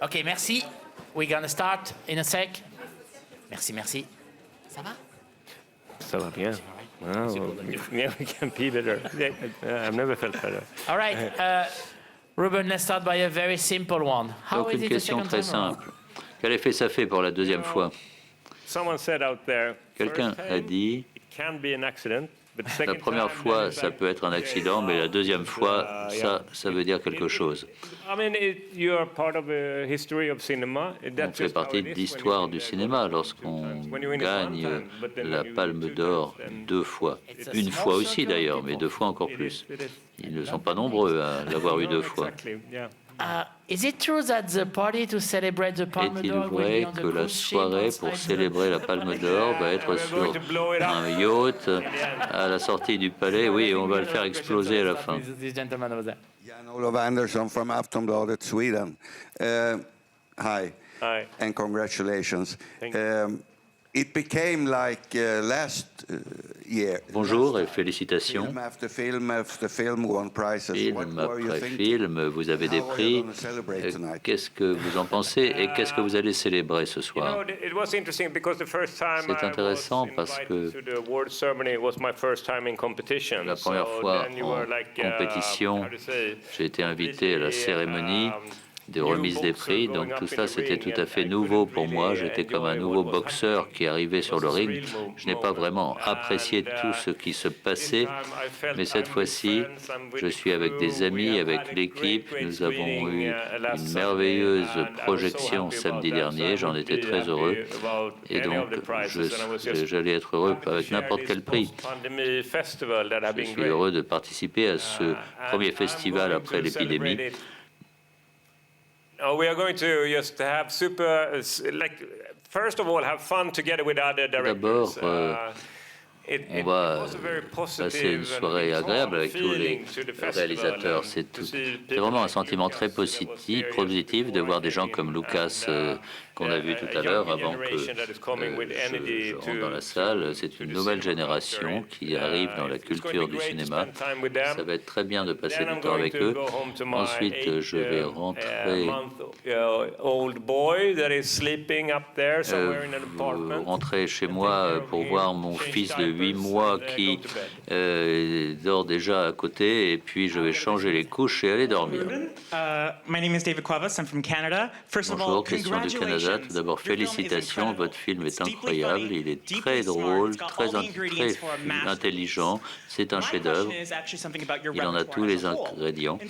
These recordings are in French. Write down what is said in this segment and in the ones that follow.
OK, merci. We're going to start in a sec. Merci, merci. Ça va? Ça va bien. Oh, yeah, we can be better. I've never felt better. All right. Ruben, let's start by a very simple one. How Donc is une it the question second très time around? simple. Quel effet ça fait pour la deuxième fois? Someone said out there, Quelqu'un first a time, dit, it can be an accident, but la second première time, fois, then ça it's peut être un accident, mais la deuxième fois, ça veut dire quelque chose. I mean, you are part of a history of cinema. On That's fait just how partie it de is l'histoire when du you cinéma win lorsqu'on when you win it one gagne time, but then la when you Palme win two d'Or times, then 2 fois. It's a Une small fois aussi circle of d'ailleurs, people. mais 2 fois encore it plus. is, it is. Ils ne sont pas nombreux à l'avoir eu 2 fois. Exactly, yeah. Is it true that the party to celebrate the Palme Est-il d'Or will be vrai on the que la cruise ship soirée outside pour the- célébrer la Palme d'Or va être sur un yacht à la sortie du palais? Oui, on va le faire exploser à la fin. This gentleman over there. Jan-Olof Andersson from Aftonbladet, Sweden. Hi, Hi. and congratulations. Thank you. It became like last year. Bonjour et félicitations. Film after film won prizes. What Film were you après thinking? film, vous avez des How are you prix. gonna celebrate tonight? Qu'est-ce que vous en pensez et qu'est-ce que vous allez célébrer ce You soir? know, it was interesting because the first time C'est intéressant I was parce invited to the award ceremony, it was my first time in competition. La première So fois then you en were like, compétition, how to say, j'ai été invité à la cérémonie de remise des prix, donc tout ça c'était tout à fait nouveau pour moi. J'étais comme un nouveau boxeur qui arrivait sur le ring. Je n'ai pas vraiment apprécié tout ce qui se passait, mais cette fois-ci, je suis avec des amis, avec l'équipe. Nous avons eu une merveilleuse projection samedi dernier, j'en étais très heureux, et donc j'allais être heureux avec n'importe quel prix. Je suis heureux de participer à ce premier festival après l'épidémie. We are going to just have first of all, have fun together with other directors. D'abord, on va passer une soirée agréable avec tous les réalisateurs. C'est vraiment un sentiment très positif de voir des gens comme Lucas qu'on a vu tout à l'heure avant que je rentre dans la salle. C'est une nouvelle génération qui arrive dans la culture du cinéma. Ça va être très bien de passer du temps avec eux. Ensuite, je vais rentrer chez moi pour voir mon fils de 8 mois qui dort déjà à côté, et puis je vais changer les couches et aller dormir. My name is David Cuevas. I'm from Canada. First of all, Bonjour, question du Canada. Tout d'abord, félicitations, votre film est incroyable, il est très drôle, très intelligent, c'est un chef-d'œuvre, il en a tous les ingrédients.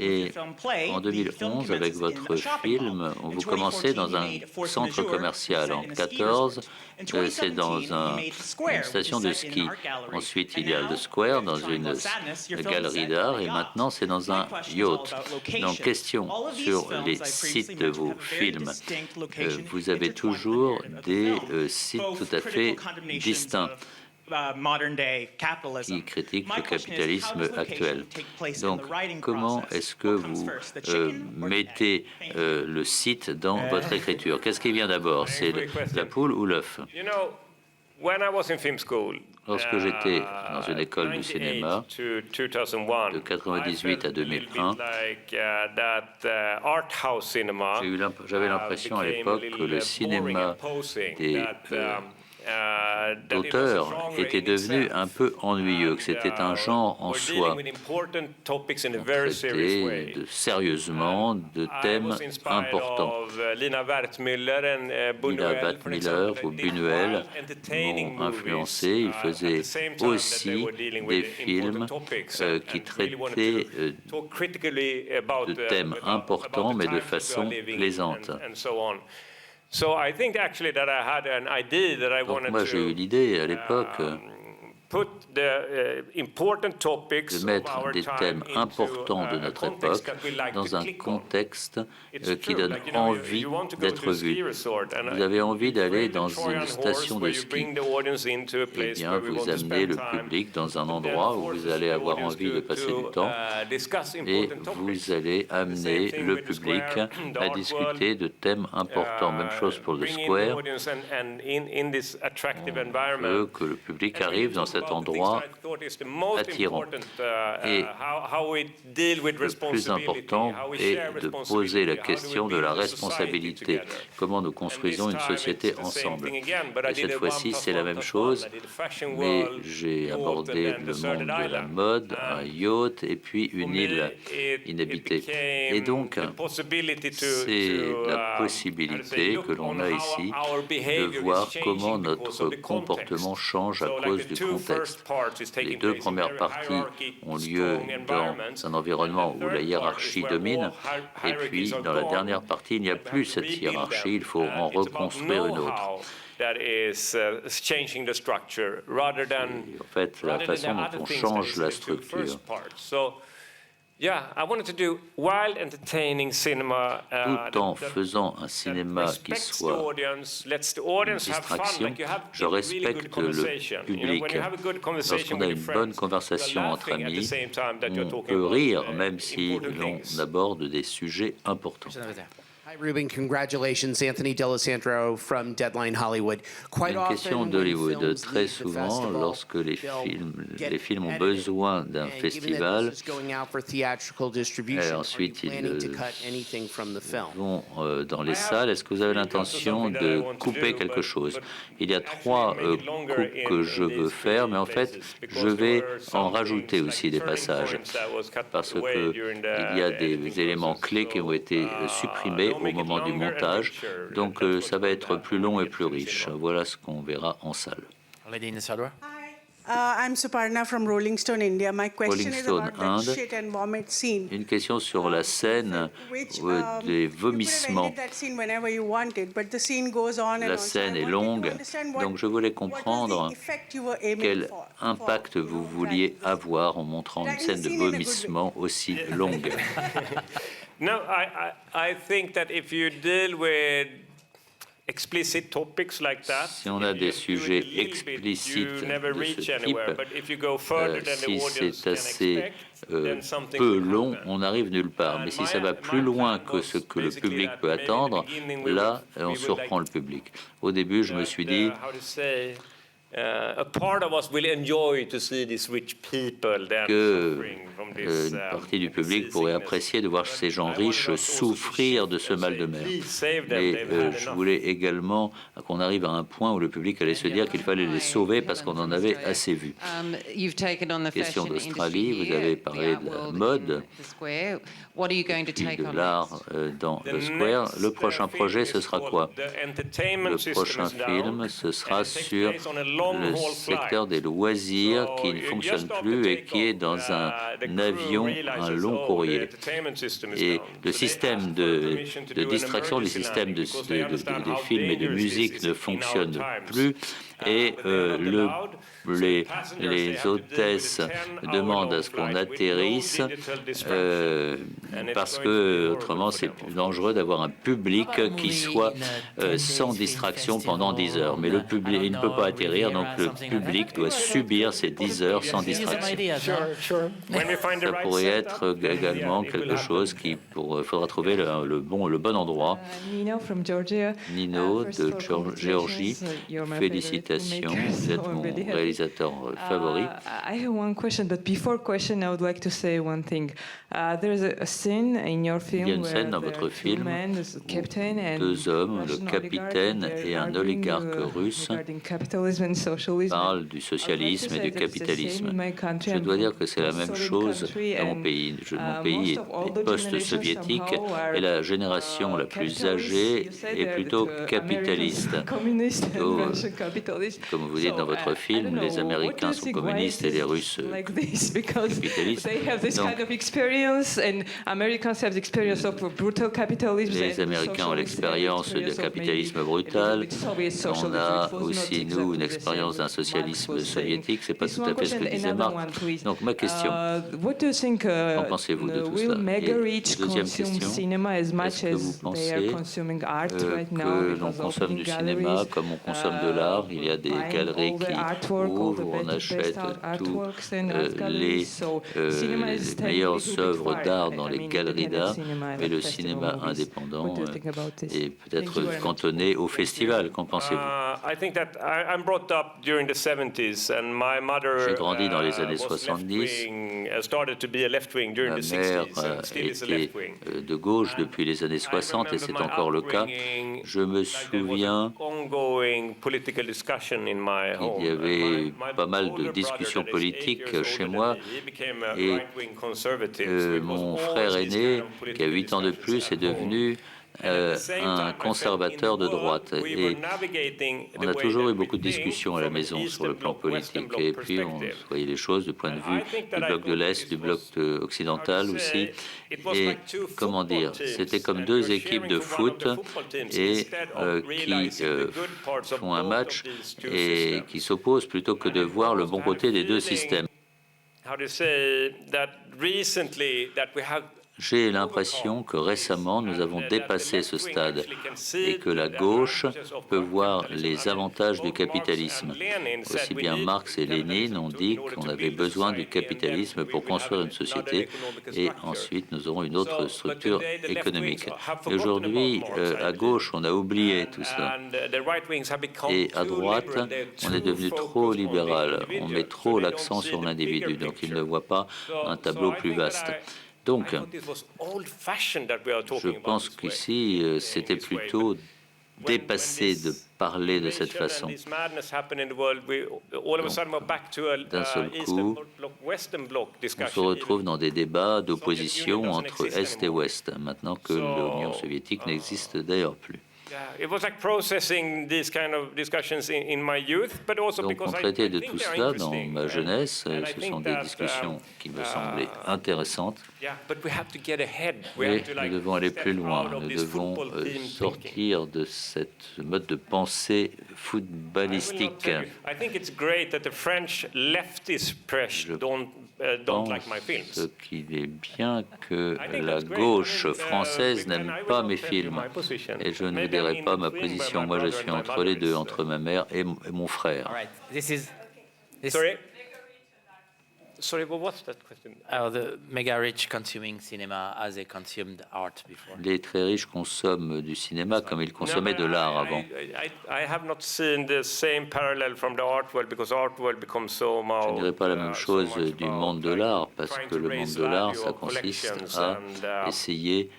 Et en 2011, avec votre film, vous commencez dans un centre commercial. En 2014, c'est dans une station de ski. Ensuite, il y a le Square dans une galerie d'art, et maintenant, c'est dans un yacht. Donc, question sur les sites de vos films. Vous avez toujours des sites tout à fait distincts qui critiquent le capitalisme actuel. Donc, comment est-ce que vous mettez le site dans votre écriture? Qu'est-ce qui vient d'abord? C'est la poule ou l'œuf? Lorsque j'étais dans une école du cinéma, de 1998 à 2001, j'avais l'impression à l'époque que le cinéma des d'auteur était devenu un peu ennuyeux, que c'était un genre en soi. On traitait sérieusement de thèmes importants. Lina Wertmüller ou Buñuel m'ont influencé. Ils faisaient aussi des films qui traitaient de thèmes importants, mais de façon plaisante. Donc moi j'ai eu l'idée à l'époque de mettre des thèmes importants de notre époque dans un contexte qui donne envie d'être vu. Vous avez envie d'aller dans une station de ski, eh bien vous amenez le public dans un endroit où vous allez avoir envie de passer du temps et vous allez amener le public à discuter de thèmes importants. Même chose pour le Square. On veut que le public arrive dans cet cet endroit attirant. Et le plus important est de poser la question de la responsabilité. Comment nous construisons une société ensemble. Et cette fois-ci, c'est la même chose, mais j'ai abordé le monde de la mode, un yacht et puis une île inhabitée. Et donc, c'est la possibilité que l'on a ici de voir comment notre comportement change à cause du contexte. Les deux premières parties ont lieu dans un environnement où la hiérarchie domine, et puis dans la dernière partie, il n'y a plus cette hiérarchie, il faut en reconstruire une autre. Et en fait, la façon dont on change la structure. Tout en faisant un cinéma qui soit une distraction, je respecte le public. Lorsqu'on a une bonne conversation entre amis, on peut rire même si l'on aborde des sujets importants. Hi, Ruben. Congratulations, Anthony D'Alessandro from Deadline Hollywood. Quite Une question d'Hollywood. Très souvent, lorsque les films ont besoin d'un festival, ensuite ils vont dans les salles. Est-ce que vous avez l'intention de couper quelque chose? Il y a 3 coupes que je veux faire, mais en fait, je vais en rajouter aussi des passages, parce qu'il y a des éléments clés qui ont été supprimés au moment du montage, donc ça va être plus long et plus riche. Voilà ce qu'on verra en salle. I'm Suparna from Rolling Stone India. My question Rolling is Stone, about that Inde. shit and vomit scene. Une question sur la scène des vomissements. La scène est longue, donc je voulais comprendre quel impact vous vouliez avoir en montrant une scène de vomissement aussi longue. No, I think that if you deal with explicit topics like that, si on a des sujets explicites de ce type, si c'est assez peu long, on n'arrive nulle part. Mais si ça va plus loin que ce que le public peut attendre, là, on surprend le public. Au début, je me suis dit... une partie du public pourrait apprécier de voir ces gens riches souffrir de ce mal de mer. Mais je voulais également qu'on arrive à un point où le public allait se dire qu'il fallait les sauver parce qu'on en avait assez vu. Question d'Australie, vous avez parlé de la mode et de l'art dans le Square. Le prochain projet, ce sera quoi? Le prochain film, ce sera sur le secteur des loisirs qui ne fonctionne plus et qui est dans un avion, un long courrier. Et le système de distraction, les systèmes de films et de musique ne fonctionnent plus. Et les hôtesses demandent à ce qu'on atterrisse parce que autrement c'est plus dangereux d'avoir un public qui soit sans distraction pendant 10 heures. Mais le public il ne peut pas atterrir, donc le public doit subir ces 10 heures sans distraction. Ça pourrait être également quelque chose qui faudra trouver le bon endroit. Nino de Géorgie, félicitations, vous êtes mon réalisateur favori. I have one question, but before question, I would like to say one thing. There is a scene in your film. Il y a une scène dans votre film où 2 hommes, le capitaine et un oligarque russe, parlent du socialisme et du capitalisme. Je dois dire que c'est la même chose dans mon pays. Mon pays est post-soviétique et la génération la plus âgée est plutôt capitaliste. Comme vous dites dans votre film, les Américains sont communistes et les Russes capitalistes. Les Américains ont l'expérience du capitalisme brutal. On a aussi, nous, une expérience d'un socialisme soviétique. Ce n'est pas tout à fait ce que disait Marc. Donc, ma question, qu'en pensez-vous de tout cela? Et deuxième question, est-ce que vous pensez que l'on consomme du cinéma comme on consomme de l'art? Il y a des galeries où où on achète toutes les meilleures œuvres d'art dans les galeries d'art, mais le cinéma indépendant est peut-être cantonné au festival. Qu'en pensez-vous? J'ai grandi dans les années 70. Ma mère était de gauche depuis les années 60 et c'est encore le cas. Je me souviens qu'il y avait pas mal de discussions politiques chez moi et mon frère aîné, qui a 8 ans de plus, est devenu un conservateur de droite. Et on a toujours eu beaucoup de discussions à la maison sur le plan politique. Et puis on voyait les choses du point de vue du bloc de l'Est, du bloc occidental aussi. Et comment dire, c'était comme deux équipes de foot et qui font un match et qui s'opposent plutôt que de voir le bon côté des deux systèmes. J'ai l'impression que récemment, nous avons dépassé ce stade et que la gauche peut voir les avantages du capitalisme. Aussi bien Marx et Lénine ont dit qu'on avait besoin du capitalisme pour construire une société et ensuite nous aurons une autre structure économique. Et aujourd'hui, à gauche, on a oublié tout ça. Et à droite, on est devenu trop libéral. On met trop l'accent sur l'individu, donc il ne voit pas un tableau plus vaste. Donc, je pense qu'ici, c'était plutôt dépassé de parler de cette façon. D'un seul coup, on se retrouve dans des débats d'opposition entre Est et Ouest, maintenant que l'Union soviétique n'existe d'ailleurs plus. Donc on traitait de tout cela dans ma jeunesse. Ce sont des discussions qui me semblaient intéressantes. Mais nous devons aller plus loin. Nous devons sortir de cette mode de pensée footballistique. Je pense qu'il est bien que la gauche française n'aime pas mes films. Et je ne vous dirai pas ma position. Moi, je suis entre les deux, entre ma mère et mon frère. Sorry, but what's that question? The mega rich consuming cinema as they consumed art before. Les très riches consomment du cinéma comme ils consommaient de l'art avant. I have not seen the same parallel from the art world because art world becomes so much. Je ne dirais pas la même chose du monde de l'art parce que le monde de l'art, ça consiste à essayer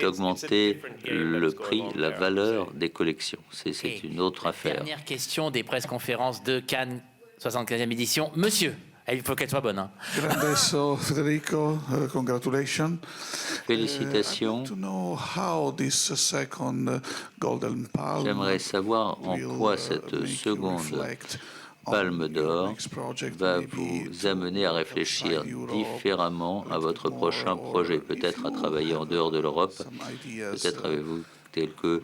d'augmenter le prix, la valeur des collections. C'est une autre affaire. Dernière question des presse-conférences de Cannes, 75e édition. Monsieur, il faut qu'elle soit bonne. Hein. Adesso, Federico, congratulations. Félicitations. J'aimerais savoir en quoi cette seconde Palme d'Or va vous amener à réfléchir différemment à votre prochain projet, peut-être à travailler en dehors de l'Europe. Peut-être avez-vous quelques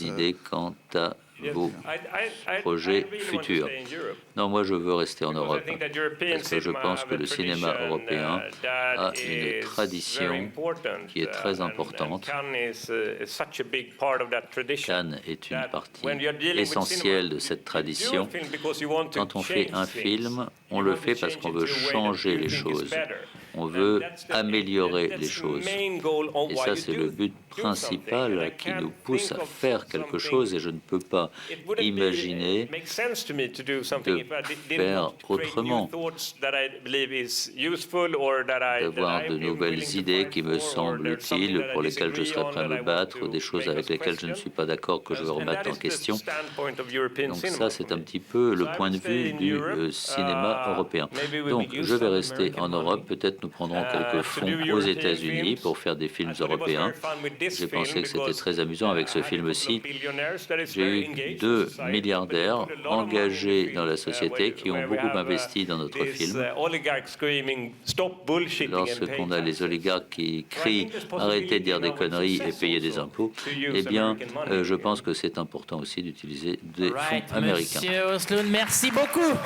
idées quant à vos projets futurs. Non, moi je veux rester en Europe parce que je pense que le cinéma européen a une tradition qui est très importante. Cannes est une partie essentielle de cette tradition. Quand on fait un film, on le fait parce qu'on veut changer les choses. On veut améliorer les choses. Et ça, c'est le but principal qui nous pousse à faire quelque chose. Et je ne peux pas imaginer de faire autrement, d'avoir de nouvelles idées qui me semblent utiles, pour lesquelles je serais prêt à me battre, des choses avec lesquelles je ne suis pas d'accord, que je veux remettre en question. Donc ça, c'est un petit peu le point de vue du cinéma européen. Donc, je vais rester en Europe, peut-être nous prendrons quelques fonds aux États-Unis pour faire des films européens. J'ai pensé que c'était très amusant avec ce film-ci. J'ai eu 2 milliardaires engagés dans la société qui ont beaucoup investi dans notre film. Lorsqu'on a les oligarques qui crient « arrêtez de dire des conneries et payez des impôts », eh bien, je pense que c'est important aussi d'utiliser des fonds américains. Monsieur Osloon, merci beaucoup.